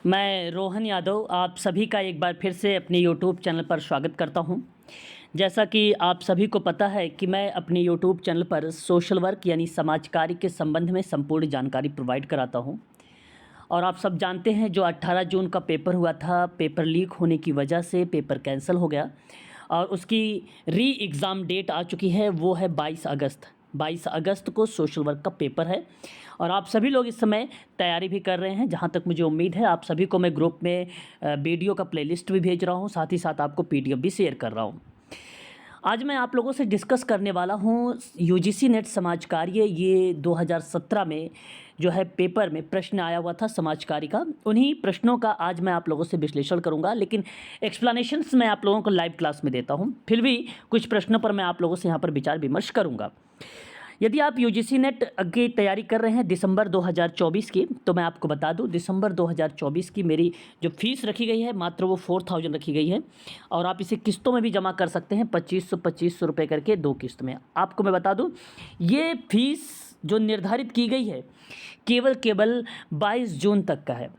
मैं रोहन यादव आप सभी का एक बार फिर से अपने यूट्यूब चैनल पर स्वागत करता हूं। जैसा कि आप सभी को पता है कि मैं अपने यूट्यूब चैनल पर सोशल वर्क यानी समाज कार्य के संबंध में संपूर्ण जानकारी प्रोवाइड कराता हूं। और आप सब जानते हैं जो 18 जून का पेपर हुआ था, पेपर लीक होने की वजह से पेपर कैंसिल हो गया और उसकी री एग्ज़ाम डेट आ चुकी है, वो है 22 अगस्त। 22 अगस्त को सोशल वर्क का पेपर है और आप सभी लोग इस समय तैयारी भी कर रहे हैं। जहाँ तक मुझे उम्मीद है आप सभी को मैं ग्रुप में वीडियो का प्लेलिस्ट भी भेज रहा हूँ, साथ ही साथ आपको पीडीएफ भी शेयर कर रहा हूँ। आज मैं आप लोगों से डिस्कस करने वाला हूँ यूजीसी नेट समाज कार्य। ये 2017 में जो है पेपर में प्रश्न आया हुआ था समाज कार्य का, उन्हीं प्रश्नों का आज मैं आप लोगों से विश्लेषण करूँगा, लेकिन एक्सप्लेनेशंस मैं आप लोगों को लाइव क्लास में देता हूँ। फिर भी कुछ प्रश्नों पर मैं आप लोगों से यहाँ पर विचार विमर्श करूँगा। यदि आप यूजीसी नेट की तैयारी कर रहे हैं दिसंबर 2024 की, तो मैं आपको बता दूं दिसंबर 2024 की मेरी जो फ़ीस रखी गई है मात्र वो 4000 रखी गई है और आप इसे किस्तों में भी जमा कर सकते हैं, 2500 रुपये करके 2 किस्त में। आपको मैं बता दूं ये फ़ीस जो निर्धारित की गई है केवल 22 जून तक का है।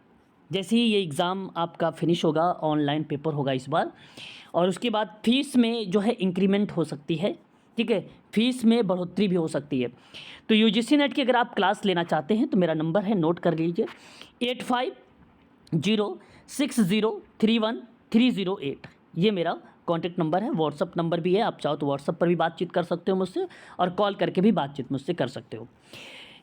जैसे ही ये एग्ज़ाम आपका फिनिश होगा, ऑनलाइन पेपर होगा इस बार, और उसके बाद फ़ीस में जो है इंक्रीमेंट हो सकती है, ठीक है, फीस में बढ़ोतरी भी हो सकती है। तो यूजीसी नेट की अगर आप क्लास लेना चाहते हैं तो मेरा नंबर है, नोट कर लीजिए, 8506031308। ये मेरा कॉन्टैक्ट नंबर है, व्हाट्सअप नंबर भी है। आप चाहो तो व्हाट्सअप पर भी बातचीत कर सकते हो मुझसे और कॉल करके भी बातचीत मुझसे कर सकते हो।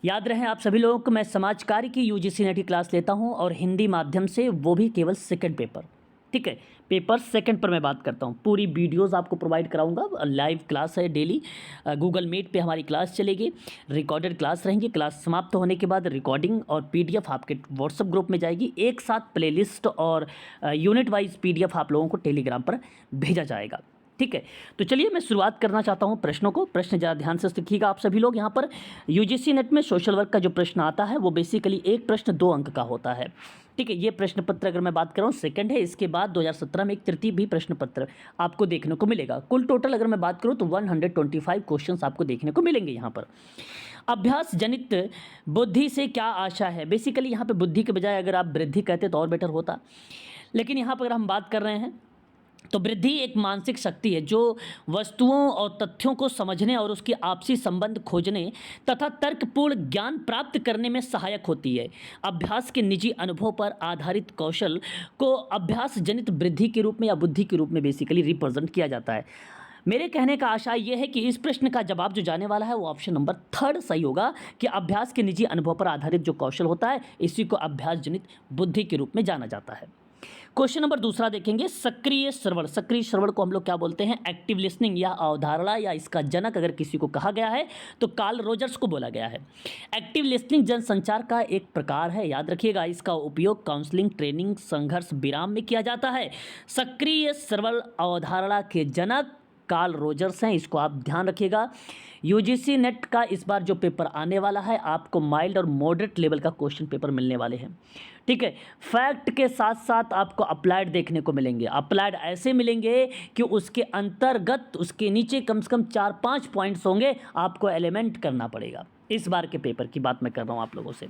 याद रहे आप सभी लोगों को, मैं समाज कार्य की यूजीसी नेट की क्लास लेता हूँ और हिंदी माध्यम से, वो भी केवल सेकंड पेपर, ठीक है, पेपर सेकंड पर मैं बात करता हूँ। पूरी वीडियोस आपको प्रोवाइड कराऊंगा, लाइव क्लास है डेली, गूगल मीट पे हमारी क्लास चलेगी, रिकॉर्डेड क्लास रहेंगी। क्लास समाप्त होने के बाद रिकॉर्डिंग और पीडीएफ आपके व्हाट्सएप ग्रुप में जाएगी, एक साथ प्लेलिस्ट और यूनिट वाइज पीडीएफ आप लोगों को टेलीग्राम पर भेजा जाएगा, ठीक है। तो चलिए मैं शुरुआत करना चाहता हूं प्रश्नों को। प्रश्न ज़रा ध्यान से सीखिएगा आप सभी लोग। यहाँ पर यूजीसी नेट में सोशल वर्क का जो प्रश्न आता है वो बेसिकली एक प्रश्न 2 अंक का होता है, ठीक है। ये प्रश्न पत्र अगर मैं बात कर रहा हूँ सेकंड है, इसके बाद 2017 में एक तृतीय भी प्रश्न पत्र आपको देखने को मिलेगा। कुल टोटल अगर मैं बात करूँ तो 125 क्वेश्चन आपको देखने को मिलेंगे। यहाँ पर अभ्यास जनित बुद्धि से क्या आशा है, बेसिकली यहाँ पर बुद्धि के बजाय अगर आप वृद्धि कहते तो और बेटर होता, लेकिन यहाँ पर अगर हम बात कर रहे हैं तो वृद्धि एक मानसिक शक्ति है जो वस्तुओं और तथ्यों को समझने और उसके आपसी संबंध खोजने तथा तर्कपूर्ण ज्ञान प्राप्त करने में सहायक होती है। अभ्यास के निजी अनुभव पर आधारित कौशल को अभ्यास जनित वृद्धि के रूप में या बुद्धि के रूप में बेसिकली रिप्रेजेंट किया जाता है। मेरे कहने का आशा यह है कि इस प्रश्न का जवाब जो जाने वाला है वो ऑप्शन नंबर 3 सही होगा कि अभ्यास के निजी अनुभव पर आधारित जो कौशल होता है इसी को अभ्यास जनित बुद्धि के रूप में जाना जाता है। क्वेश्चन नंबर दूसरा देखेंगे, सक्रिय श्रवण। सक्रिय श्रवण को हम लोग क्या बोलते हैं? Active listening. यह अवधारणा या इसका जनक अगर किसी को कहा गया है तो कार्ल रोजर्स को बोला गया है। एक्टिव लिसनिंग जनसंचार का एक प्रकार है, याद रखिएगा। इसका उपयोग काउंसलिंग, ट्रेनिंग, संघर्ष विराम में किया जाता है। सक्रिय श्रवण अवधारणा के जनक कार्ल रोजर्स हैं, इसको आप ध्यान रखिएगा। यूजीसी नेट का इस बार जो पेपर आने वाला है आपको माइल्ड और मॉडरेट लेवल का क्वेश्चन पेपर मिलने वाले हैं, ठीक है। फैक्ट के साथ साथ आपको अप्लाइड देखने को मिलेंगे। अप्लाइड ऐसे मिलेंगे कि उसके अंतर्गत उसके नीचे कम से कम 4-5 पॉइंट्स होंगे, आपको एलिमेंट करना पड़ेगा। इस बार के पेपर की बात मैं कर रहा हूँ आप लोगों से।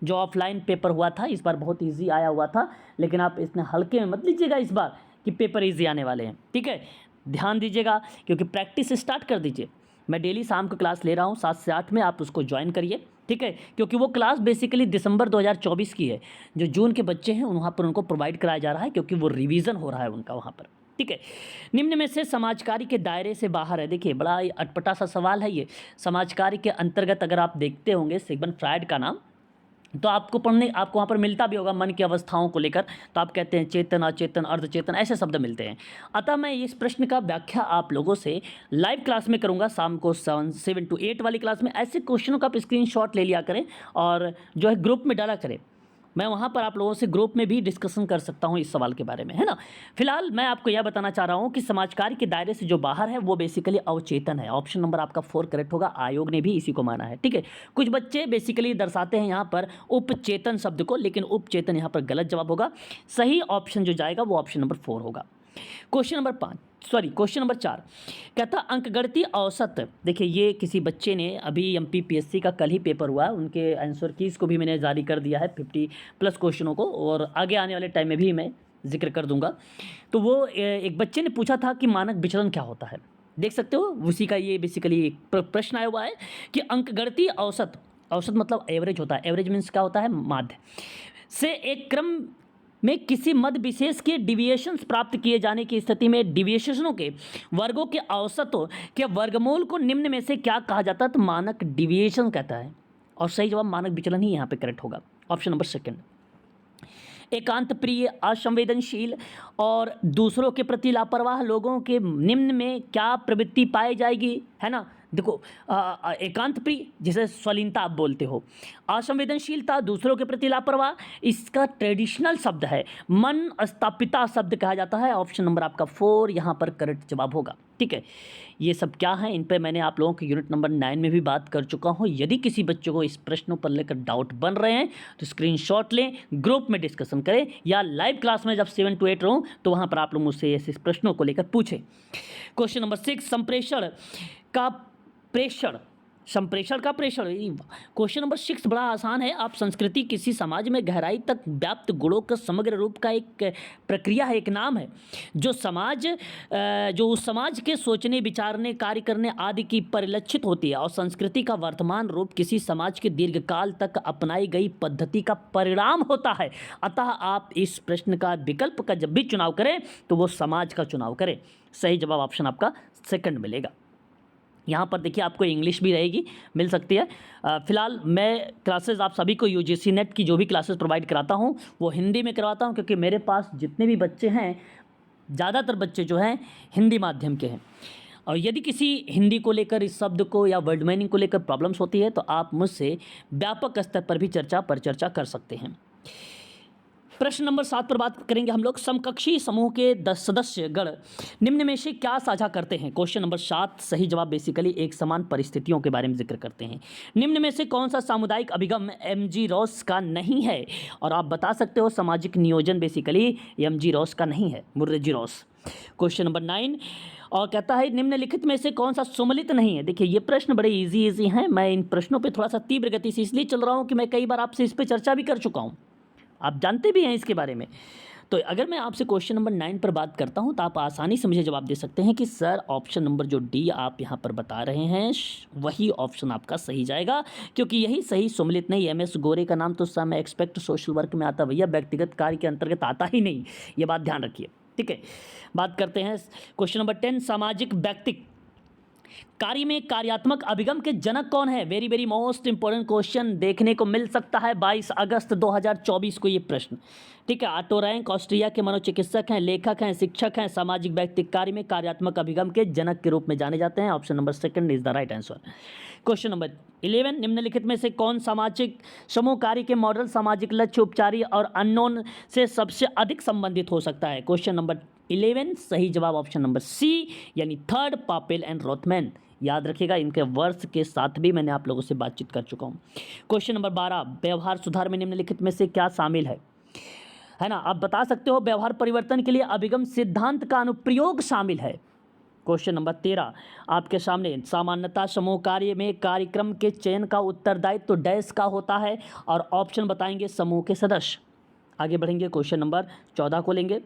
जो ऑफलाइन पेपर हुआ था इस बार बहुत ईजी आया हुआ था, लेकिन आप इतने हल्के में मत लीजिएगा इस बार कि पेपर ईजी आने वाले हैं, ठीक है। ध्यान दीजिएगा क्योंकि प्रैक्टिस स्टार्ट कर दीजिए। मैं डेली शाम को क्लास ले रहा हूँ 7 से 8 में, आप उसको ज्वाइन करिए, ठीक है, क्योंकि वो क्लास बेसिकली दिसंबर 2024 की है। जो जून के बच्चे हैं वहाँ पर उनको प्रोवाइड कराया जा रहा है क्योंकि वो रिवीजन हो रहा है उनका वहाँ पर, ठीक है। निम्न में से समाज कार्य के दायरे से बाहर है। देखिए बड़ा अटपटा सा सवाल है ये। समाज कार्य के अंतर्गत अगर आप देखते होंगे सिगमंड फ्रायड का नाम तो आपको वहाँ पर मिलता भी होगा मन की अवस्थाओं को लेकर, तो आप कहते हैं चेतन, अचेतन, अर्धचेतन, ऐसे शब्द मिलते हैं। अतः मैं इस प्रश्न का व्याख्या आप लोगों से लाइव क्लास में करूंगा, शाम को 7 to 8 वाली क्लास में। ऐसे क्वेश्चनों का आप स्क्रीनशॉट ले लिया करें और जो है ग्रुप में डाला करें। मैं वहाँ पर आप लोगों से ग्रुप में भी डिस्कशन कर सकता हूँ इस सवाल के बारे में, है ना। फिलहाल मैं आपको यह बताना चाह रहा हूँ कि समाज कार्य के दायरे से जो बाहर है वो बेसिकली अवचेतन है। ऑप्शन नंबर आपका 4 करेक्ट होगा, आयोग ने भी इसी को माना है, ठीक है। कुछ बच्चे बेसिकली दर्शाते हैं यहाँ पर उपचेतन शब्द को, लेकिन उपचेतन यहाँ पर गलत जवाब होगा। सही ऑप्शन जो जाएगा वो ऑप्शन नंबर 4 होगा। क्वेश्चन नंबर 4 कहता अंकगणितीय औसत। देखिए ये किसी बच्चे ने अभी एमपीपीएससी का कल ही पेपर हुआ, उनके आंसर कीज़ को भी मैंने जारी कर दिया है 50+ क्वेश्चनों को, और आगे आने वाले टाइम में भी मैं जिक्र कर दूंगा। तो वो एक बच्चे ने पूछा था कि मानक विचलन क्या होता है, देख सकते हो उसी का ये बेसिकली एक प्रश्न आया हुआ है कि अंकगणितीय औसत, औसत मतलब एवरेज होता है, एवरेज मीन्स क्या होता है, माध्य से एक क्रम में किसी मध्य विशेष के डिविएशंस प्राप्त किए जाने की स्थिति में डिविएशनों के वर्गों के औसतों के वर्गमूल को निम्न में से क्या कहा जाता है, तो मानक डिविएशन कहता है, और सही जवाब मानक विचलन ही यहाँ पे करेक्ट होगा, ऑप्शन नंबर सेकंड। एकांत प्रिय, असंवेदनशील और दूसरों के प्रति लापरवाह लोगों के निम्न में क्या प्रवृत्ति पाई जाएगी, है ना। देखो एकांत प्रिय जिसे स्वलीनता आप बोलते हो, असंवेदनशीलता दूसरों के प्रति लापरवाह, इसका ट्रेडिशनल शब्द है मन स्थापिता शब्द कहा जाता है, ऑप्शन नंबर आपका 4 यहाँ पर करेक्ट जवाब होगा। ठीक है, ये सब क्या है, इन पे मैंने आप लोगों के यूनिट नंबर 9 में भी बात कर चुका हूँ। यदि किसी बच्चों को इस प्रश्नों पर लेकर डाउट बन रहे हैं तो स्क्रीनशॉट लें, ग्रुप में डिस्कशन करें, या लाइव क्लास में जब 7 to 8 रहूँ तो वहाँ पर आप लोग मुझसे ऐसे प्रश्नों को लेकर पूछें। क्वेश्चन नंबर 6 संप्रेषण का प्रेषण। क्वेश्चन नंबर 6 बड़ा आसान है। आप संस्कृति किसी समाज में गहराई तक व्याप्त गुणों का समग्र रूप का एक प्रक्रिया है, एक नाम है, जो उस समाज के सोचने, विचारने, कार्य करने आदि की परिलक्षित होती है, और संस्कृति का वर्तमान रूप किसी समाज के दीर्घकाल तक अपनाई गई पद्धति का परिणाम होता है। अतः आप इस प्रश्न का विकल्प का जब भी चुनाव करें तो वो समाज का चुनाव करें। सही जवाब ऑप्शन आपका सेकंड मिलेगा। यहाँ पर देखिए आपको इंग्लिश भी रहेगी, मिल सकती है। फ़िलहाल मैं क्लासेस आप सभी को यूजीसी नेट की जो भी क्लासेस प्रोवाइड कराता हूँ वो हिंदी में करवाता हूँ, क्योंकि मेरे पास जितने भी बच्चे हैं ज़्यादातर बच्चे जो हैं हिंदी माध्यम के हैं। और यदि किसी हिंदी को लेकर, इस शब्द को या वर्ड मीनिंग को लेकर प्रॉब्लम्स होती है तो आप मुझसे व्यापक स्तर पर भी चर्चा कर सकते हैं। प्रश्न नंबर 7 पर बात करेंगे हम लोग। समकक्षी समूह के 10 सदस्य गण निम्न में से क्या साझा करते हैं। क्वेश्चन नंबर 7 सही जवाब बेसिकली एक समान परिस्थितियों के बारे में जिक्र करते हैं। निम्न में से कौन सा सामुदायिक अभिगम एमजी रॉस का नहीं है, और आप बता सकते हो सामाजिक नियोजन बेसिकली एमजी रॉस का नहीं है, मुर्रेजी रॉस। क्वेश्चन नंबर 9 और कहता है निम्नलिखित में से कौन सा सुमेलित नहीं है। देखिए ये प्रश्न बड़े इजी हैं, मैं इन प्रश्नों पे थोड़ा सा तीव्र गति से इसलिए चल रहा हूँ कि मैं कई बार आपसे इस पर चर्चा भी कर चुका हूँ, आप जानते भी हैं इसके बारे में। तो अगर मैं आपसे क्वेश्चन नंबर 9 पर बात करता हूं तो आप आसानी से मुझे जवाब दे सकते हैं कि सर ऑप्शन नंबर जो डी आप यहां पर बता रहे हैं वही ऑप्शन आपका सही जाएगा, क्योंकि यही सही सुमेलित नहीं। एमएस गोरे का नाम तो सम एक्सपेक्ट सोशल वर्क में आता भैया, व्यक्तिगत कार्य के अंतर्गत आता ही नहीं, ये बात ध्यान रखिए। ठीक है, बात करते हैं क्वेश्चन नंबर 10 सामाजिक व्यक्तिक कार्य में कार्यात्मक अभिगम के जनक कौन है। Very very most important question देखने को मिल सकता है 22 अगस्त 2024 को ये प्रश्न। ठीक है, ऑटो रैंक ऑस्ट्रिया के मनोचिकित्सक हैं, लेखक हैं, शिक्षक हैं, सामाजिक व्यक्तिक कार्य में कार्यात्मक अभिगम के जनक के रूप में जाने जाते हैं। Option number second is the right answer. Question number 11 निम्नलिखित में से कौन सामाजिक समूह कार्य के मॉडल, सामाजिक लक्ष्य, उपचारी और अननोन से सबसे अधिक संबंधित हो सकता है। क्वेश्चन नंबर 11 सही जवाब ऑप्शन नंबर सी यानी थर्ड, पापेल एंड रोथमैन। याद रखिएगा, इनके वर्ष के साथ भी मैंने आप लोगों से बातचीत कर चुका हूँ। क्वेश्चन नंबर 12 व्यवहार सुधार में निम्नलिखित में से क्या शामिल है ना। आप बता सकते हो व्यवहार परिवर्तन के लिए अभिगम सिद्धांत का अनुप्रयोग शामिल है। क्वेश्चन नंबर 13 आपके सामने सामान्यतः समूह कार्य में कार्यक्रम के चयन का उत्तरदायित्व तो डैश का होता है, और ऑप्शन बताएंगे समूह के सदस्य। आगे बढ़ेंगे, क्वेश्चन नंबर 14 को लेंगे।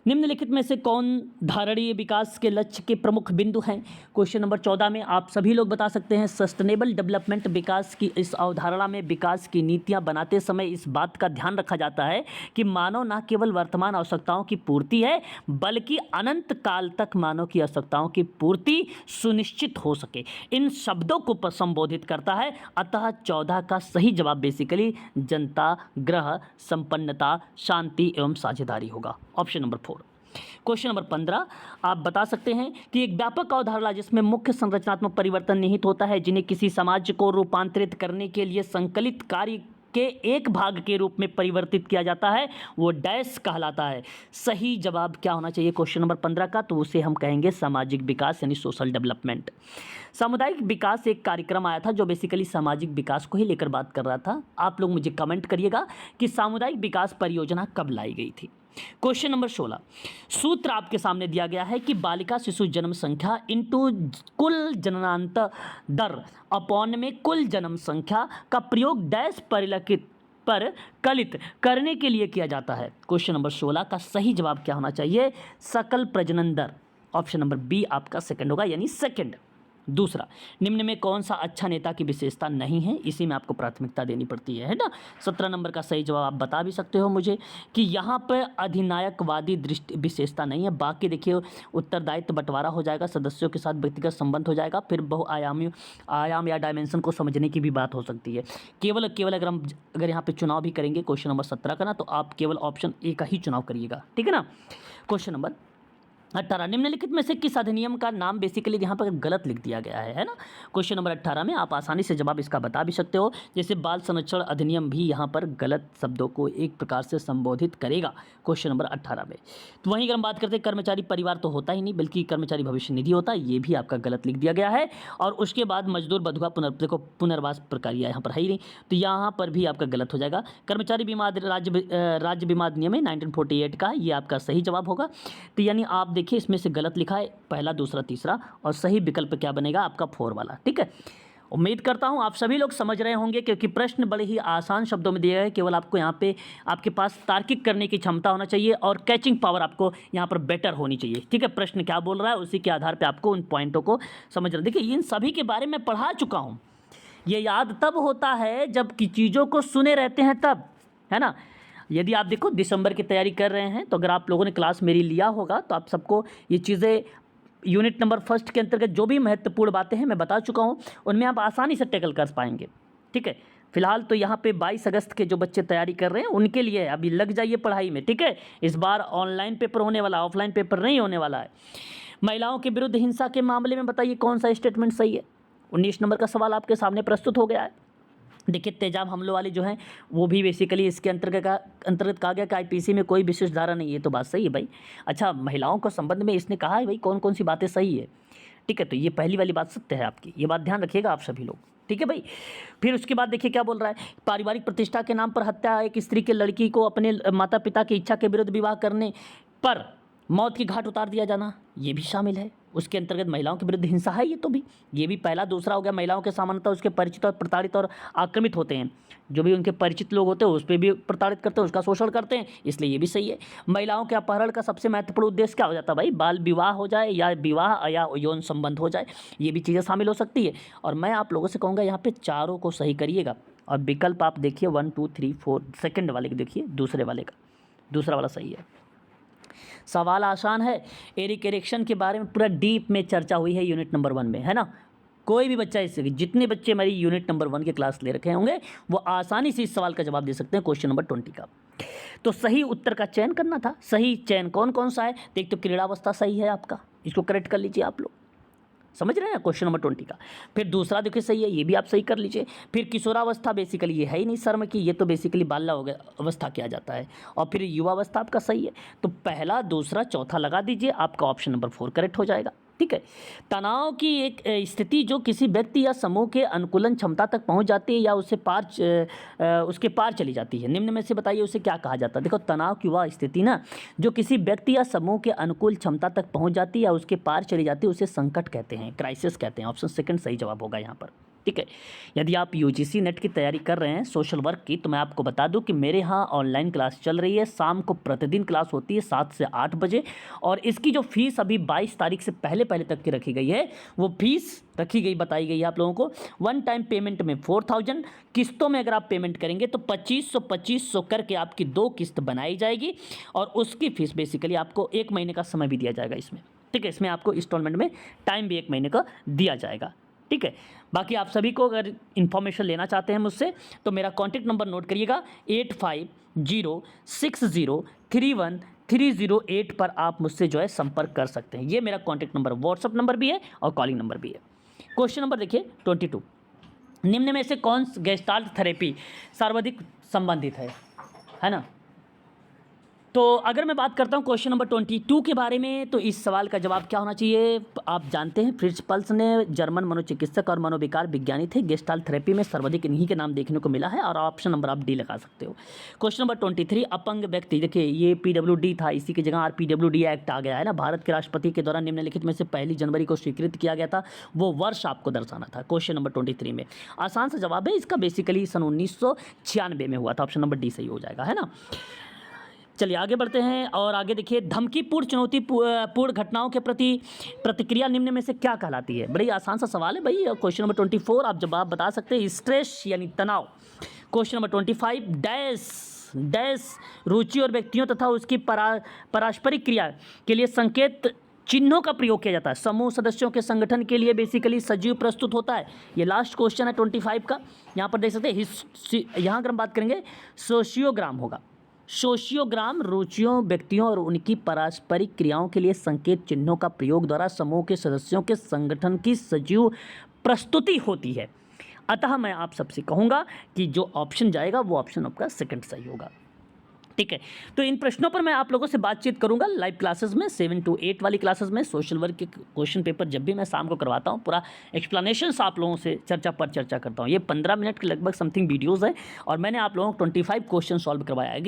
निम्नलिखित में से कौन धारणीय विकास के लक्ष्य के प्रमुख बिंदु हैं। क्वेश्चन नंबर 14 में आप सभी लोग बता सकते हैं सस्टेनेबल डेवलपमेंट विकास की इस अवधारणा में विकास की नीतियां बनाते समय इस बात का ध्यान रखा जाता है कि मानव न केवल वर्तमान आवश्यकताओं की पूर्ति है बल्कि अनंत काल तक मानव की आवश्यकताओं की पूर्ति सुनिश्चित हो सके, इन शब्दों को संबोधित करता है। अतः 14 का सही जवाब बेसिकली जनता, ग्रह, संपन्नता, शांति एवं साझेदारी होगा, ऑप्शन नंबर 4। क्वेश्चन नंबर 15 आप बता सकते हैं कि एक व्यापक अवधारणा जिसमें मुख्य संरचनात्मक परिवर्तन निहित होता है, जिन्हें किसी समाज को रूपांतरित करने के लिए संकलित कार्य के एक भाग के रूप में परिवर्तित किया जाता है, वो डैश कहलाता है। सही जवाब क्या होना चाहिए क्वेश्चन नंबर 15 का, तो उसे हम कहेंगे सामाजिक विकास यानी सोशल डेवलपमेंट। सामुदायिक विकास एक कार्यक्रम आया था जो बेसिकली सामाजिक विकास को ही लेकर बात कर रहा था। आप लोग मुझे कमेंट करिएगा कि सामुदायिक विकास परियोजना कब लाई गई थी। क्वेश्चन नंबर 16, सूत्र आपके सामने दिया गया है कि बालिका शिशु जन्म संख्या इंटू कुल जननांतर दर अपॉन में कुल जन्म संख्या का प्रयोग डैश परिलक्षित पर कलित करने के लिए किया जाता है। क्वेश्चन नंबर 16 का सही जवाब क्या होना चाहिए? सकल प्रजनन दर। ऑप्शन नंबर बी आपका सेकंड होगा, यानी सेकंड। दूसरा, निम्न में कौन सा अच्छा नेता की विशेषता नहीं है? इसी में आपको प्राथमिकता देनी पड़ती है ना। 17 नंबर का सही जवाब आप बता भी सकते हो मुझे कि यहाँ पर अधिनायकवादी दृष्टि विशेषता नहीं है। बाकी देखिए, उत्तरदायित्व बंटवारा हो जाएगा, सदस्यों के साथ व्यक्तिगत संबंध हो जाएगा, फिर आयाम या डायमेंशन को समझने की भी बात हो सकती है। केवल अगर यहाँ पे चुनाव भी करेंगे क्वेश्चन नंबर 17 का ना, तो आप केवल ऑप्शन ए का ही चुनाव करिएगा, ठीक है ना। क्वेश्चन नंबर 18, निम्नलिखित में से किस अधिनियम का नाम बेसिकली यहाँ पर गलत लिख दिया गया है ना। क्वेश्चन नंबर 18 में आप आसानी से जवाब इसका बता भी सकते हो। जैसे बाल संरक्षण अधिनियम भी यहाँ पर गलत शब्दों को एक प्रकार से संबोधित करेगा क्वेश्चन नंबर 18 में। तो वहीं अगर हम बात करते हैं कर्मचारी परिवार, तो होता ही नहीं, बल्कि कर्मचारी भविष्य निधि होता है, ये भी आपका गलत लिख दिया गया है। और उसके बाद मजदूर बंधुआ पुनर्वास प्रक्रिया यहाँ पर है ही नहीं, तो यहाँ पर भी आपका गलत हो जाएगा। कर्मचारी बीमा राज्य बीमा अधिनियम है 1948 का, ये आपका सही जवाब होगा। तो यानी आप देखिए, इसमें से गलत लिखा है पहला, दूसरा, तीसरा, और सही विकल्प क्या बनेगा आपका 4 वाला, ठीक है। उम्मीद करता हूं आप सभी लोग समझ रहे होंगे, क्योंकि प्रश्न बड़े ही आसान शब्दों में दिए गए हैं। केवल आपको यहाँ पे आपके पास तार्किक करने की क्षमता होना चाहिए और कैचिंग पावर आपको यहाँ पर बेटर होनी चाहिए, ठीक है। प्रश्न क्या बोल रहा है उसी के आधार पर आपको उन पॉइंटों को समझना। देखिए, इन सभी के बारे में पढ़ा चुका हूँ। ये याद तब होता है जब कि चीज़ों को सुने रहते हैं तब, है ना। यदि आप देखो दिसंबर की तैयारी कर रहे हैं, तो अगर आप लोगों ने क्लास मेरी लिया होगा तो आप सबको ये चीज़ें यूनिट नंबर 1 के अंतर्गत जो भी महत्वपूर्ण बातें हैं मैं बता चुका हूँ, उनमें आप आसानी से टैकल कर पाएंगे, ठीक है। फिलहाल तो यहाँ पे 22 अगस्त के जो बच्चे तैयारी कर रहे हैं उनके लिए अभी लग जाइए पढ़ाई में, ठीक है। इस बार ऑनलाइन पेपर होने वाला, ऑफलाइन पेपर नहीं होने वाला है। महिलाओं के विरुद्ध हिंसा के मामले में बताइए कौन सा स्टेटमेंट सही है। 19 नंबर का सवाल आपके सामने प्रस्तुत हो गया है। देखिए, तेजाब हमलों वाली जो हैं वो भी बेसिकली इसके अंतर्गत कहा गया कि आईपीसी में कोई विशेष धारा नहीं है, तो बात सही है भाई। अच्छा, महिलाओं के संबंध में इसने कहा है भाई कौन कौन सी बातें सही है, ठीक है। तो ये पहली वाली बात सत्य है आपकी, ये बात ध्यान रखिएगा आप सभी लोग, ठीक है भाई। फिर उसके बाद देखिए क्या बोल रहा है, पारिवारिक प्रतिष्ठा के नाम पर हत्या, एक स्त्री के लड़की को अपने माता पिता की इच्छा के विरुद्ध विवाह करने पर मौत की घाट उतार दिया जाना, ये भी शामिल है। उसके अंतर्गत महिलाओं के विरुद्ध हिंसा है, ये भी पहला। दूसरा हो गया, महिलाओं के सामान्यतः उसके परिचित और प्रताड़ित और आक्रमित होते हैं, जो भी उनके परिचित लोग होते हैं उस पर भी प्रताड़ित करते हैं, उसका शोषण करते हैं, इसलिए ये भी सही है। महिलाओं के अपहरण का सबसे महत्वपूर्ण उद्देश्य क्या हो जाता है भाई? बाल विवाह हो जाए या विवाह या यौन संबंध हो जाए, ये भी चीज़ें शामिल हो सकती है। और मैं आप लोगों से कहूँगा यहाँ पे चारों को सही करिएगा। और विकल्प आप देखिए 1 2 3 4 सेकंड वाले के देखिए, दूसरे वाले का, दूसरा वाला सही है। सवाल आसान है। एरिक एरिक्सन के बारे में पूरा डीप में चर्चा हुई है यूनिट नंबर 1 में, है ना। कोई भी बच्चा, इससे जितने बच्चे हमारी यूनिट नंबर 1 के क्लास ले रखे होंगे वो आसानी से इस सवाल का जवाब दे सकते हैं, क्वेश्चन नंबर 20 का। तो सही उत्तर का चयन करना था। सही चयन कौन कौन सा है? देख, तो क्रीड़ावस्था सही है आपका, इसको करेक्ट कर लीजिए आप लोग, समझ रहे हैं ना, क्वेश्चन नंबर 20 का। फिर दूसरा देखिए सही है, ये भी आप सही कर लीजिए। फिर किशोरावस्था बेसिकली ये है ही नहीं शर्म की, ये तो बेसिकली बाल्या अवस्था किया जाता है। और फिर युवावस्था आपका सही है, तो पहला, दूसरा, चौथा लगा दीजिए, आपका ऑप्शन नंबर 4 करेक्ट हो जाएगा, ठीक है। तनाव की एक स्थिति जो किसी व्यक्ति या समूह के अनुकूलन क्षमता तक पहुंच जाती है या उसके पार चली जाती है, निम्न में से बताइए उसे क्या कहा जाता है। देखो, तनाव की वह स्थिति ना जो किसी व्यक्ति या समूह के अनुकूल क्षमता तक पहुंच जाती है या उसके पार चली जाती है, उसे संकट कहते हैं, क्राइसिस कहते हैं। ऑप्शन सेकंड सही जवाब होगा यहाँ पर, ठीक है। यदि आप यूजीसी नेट की तैयारी कर रहे हैं सोशल वर्क की, तो मैं आपको बता दूं कि मेरे यहाँ ऑनलाइन क्लास चल रही है। शाम को प्रतिदिन क्लास होती है 7 से 8 बजे, और इसकी जो फीस अभी 22 तारीख से पहले तक की रखी गई है, वो फीस रखी गई, बताई गई है आप लोगों को। 1 टाइम पेमेंट में 4000, किस्तों में अगर आप पेमेंट करेंगे तो 2500 करके आपकी 2 किस्त बनाई जाएगी, और उसकी फीस बेसिकली आपको 1 महीने का समय भी दिया जाएगा इसमें, ठीक है। इसमें आपको इंस्टॉलमेंट में टाइम भी 1 महीने का दिया जाएगा, ठीक है। बाकी आप सभी को अगर इन्फॉर्मेशन लेना चाहते हैं मुझसे, तो मेरा कॉन्टैक्ट नंबर नोट करिएगा 8506031308 पर आप मुझसे जो है संपर्क कर सकते हैं। ये मेरा कॉन्टैक्ट नंबर, व्हाट्सअप नंबर भी है और कॉलिंग नंबर भी है। क्वेश्चन नंबर देखिए 22, निम्न में से कौन गेस्टाल्ट थेरेपी सर्वाधिक संबंधित है ना। तो अगर मैं बात करता हूँ क्वेश्चन नंबर 22 के बारे में, तो इस सवाल का जवाब क्या होना चाहिए? आप जानते हैं फ्रिट्ज पर्ल्स ने जर्मन मनोचिकित्सक और मनोविकार विज्ञानी थे। गेस्टाल्ट थेरेपी में सर्वाधिक इन्हीं के नाम देखने को मिला है, और ऑप्शन नंबर आप डी लगा सकते हो। क्वेश्चन नंबर 23, अपंग व्यक्ति, देखिए ये PWD था, इसी की जगह RPWD एक्ट आ गया है ना। भारत के राष्ट्रपति के द्वारा निम्नलिखित में से 1 जनवरी को स्वीकृत किया गया था, वो वर्ष आपको दर्शाना था क्वेश्चन नंबर 23 में। आसान सा जवाब है इसका, बेसिकली सन 1996 में हुआ था। ऑप्शन नंबर डी सही हो जाएगा, है ना। चलिए आगे बढ़ते हैं, और आगे देखिए, धमकीपूर्ण चुनौतीपूर्ण घटनाओं के प्रति प्रतिक्रिया निम्न में से क्या कहलाती है? बड़ी आसान सा सवाल है भाई। क्वेश्चन नंबर 24 आप जवाब बता सकते हैं, स्ट्रेस यानी तनाव। क्वेश्चन नंबर 25, डैश रुचि और व्यक्तियों तथा उसकी पारस्परिक क्रिया के लिए संकेत चिन्हों का प्रयोग किया जाता है। समूह सदस्यों के संगठन के लिए बेसिकली सजीव प्रस्तुत होता है। ये लास्ट क्वेश्चन है 25 का। यहाँ पर देख सकते हैं, यहाँ अगर हम बात करेंगे सोशियोग्राम होगा। सोशियोग्राम रुचियों, व्यक्तियों और उनकी पारस्परिक क्रियाओं के लिए संकेत चिन्हों का प्रयोग द्वारा समूह के सदस्यों के संगठन की सजीव प्रस्तुति होती है। अतः मैं आप सबसे कहूँगा कि जो ऑप्शन जाएगा वो ऑप्शन आपका सेकंड सही होगा। ठीक है, तो इन प्रश्नों पर मैं आप लोगों से बातचीत करूंगा लाइव क्लासेस में, 7 to 8 वाली क्लासेस में। सोशल वर्क के क्वेश्चन पेपर जब भी मैं शाम को करवाता हूं, पूरा एक्सप्लेनेशंस आप लोगों से चर्चा करता हूं। ये 15 मिनट के लगभग समथिंग वीडियोस है, और मैंने आप लोगों को 25 क्वेश्चन सॉल्व करवाया है।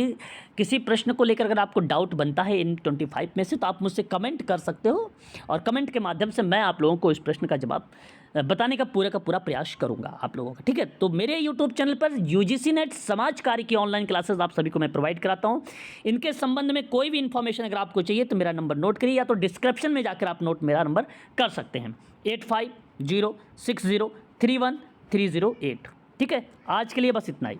किसी प्रश्न को लेकर अगर आपको डाउट बनता है इन 25 में से, तो आप मुझसे कमेंट कर सकते हो, और कमेंट के माध्यम से मैं आप लोगों को इस प्रश्न का जवाब बताने का पूरा प्रयास करूंगा आप लोगों का। ठीक है, तो मेरे यूट्यूब चैनल पर UGC नेट समाज कार्य की ऑनलाइन क्लासेस आप सभी को मैं प्रोवाइड कराता हूं। इनके संबंध में कोई भी इन्फॉर्मेशन अगर आपको चाहिए तो मेरा नंबर नोट करिए, या तो डिस्क्रिप्शन में जाकर आप नोट मेरा नंबर कर सकते हैं, 8506031308। ठीक है, आज के लिए बस इतना ही।